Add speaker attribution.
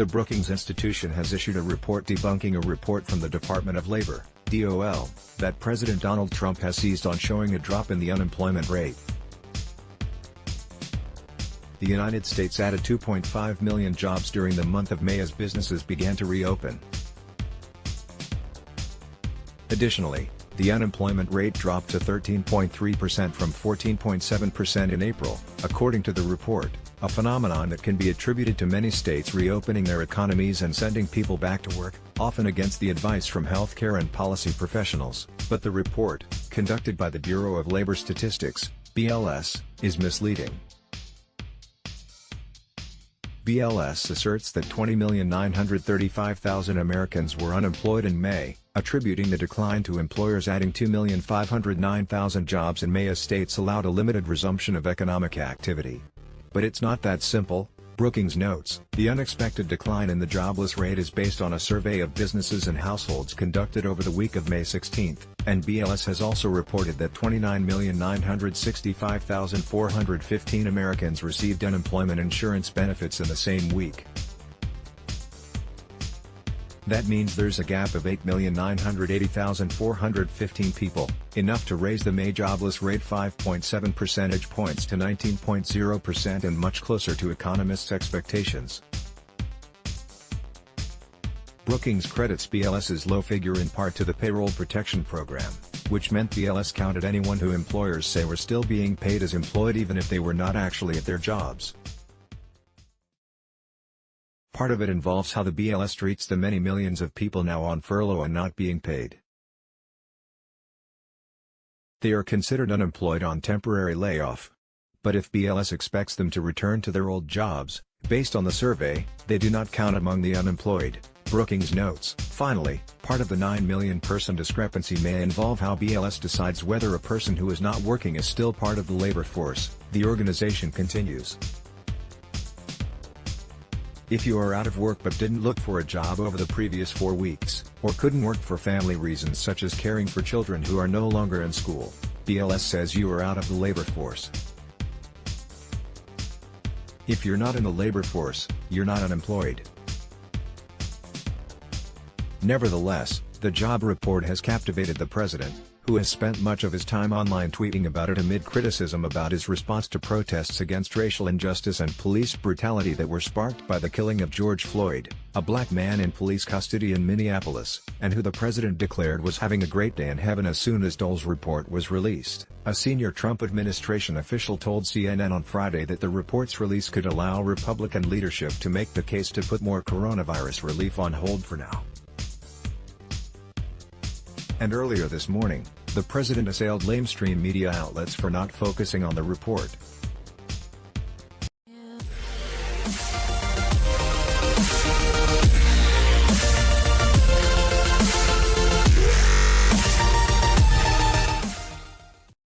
Speaker 1: The Brookings Institution has issued a report debunking a report from the Department of Labor, DOL, that President Donald Trump has seized on showing a drop in the unemployment rate. The United States added 2.5 million jobs during the month of May as businesses began to reopen. Additionally, the unemployment rate dropped to 13.3% from 14.7% in April, according to the report, a phenomenon that can be attributed to many states reopening their economies and sending people back to work, often against the advice from healthcare and policy professionals. But the report, conducted by the Bureau of Labor Statistics, BLS, is misleading. BLS asserts that 20,935,000 Americans were unemployed in May, attributing the decline to employers adding 2,509,000 jobs in May as states allowed a limited resumption of economic activity. But it's not that simple, Brookings notes. The unexpected decline in the jobless rate is based on a survey of businesses and households conducted over the week of May 16, and BLS has also reported that 29,965,415 Americans received unemployment insurance benefits in the same week. That means there's a gap of 8,980,415 people, enough to raise the May jobless rate 5.7 percentage points to 19.0% and much closer to economists' expectations. Brookings credits BLS's low figure in part to the Payroll Protection Program, which meant BLS counted anyone who employers say were still being paid as employed even if they were not actually at their jobs. Part of it involves how the BLS treats the many millions of people now on furlough and not being paid. They are considered unemployed on temporary layoff. But if BLS expects them to return to their old jobs, based on the survey, they do not count among the unemployed, Brookings notes. Finally, part of the 9 million person discrepancy may involve how BLS decides whether a person who is not working is still part of the labor force, the organization continues. If you are out of work but didn't look for a job over the previous 4 weeks, or couldn't work for family reasons such as caring for children who are no longer in school, BLS says you are out of the labor force. If you're not in the labor force, you're not unemployed. Nevertheless, the job report has captivated the president, who has spent much of his time online tweeting about it amid criticism about his response to protests against racial injustice and police brutality that were sparked by the killing of George Floyd, a black man in police custody in Minneapolis, and who the president declared was having a great day in heaven as soon as Dole's report was released. A senior Trump administration official told CNN on Friday that the report's release could allow Republican leadership to make the case to put more coronavirus relief on hold for now. And earlier this morning, the president assailed mainstream media outlets for not focusing on the report.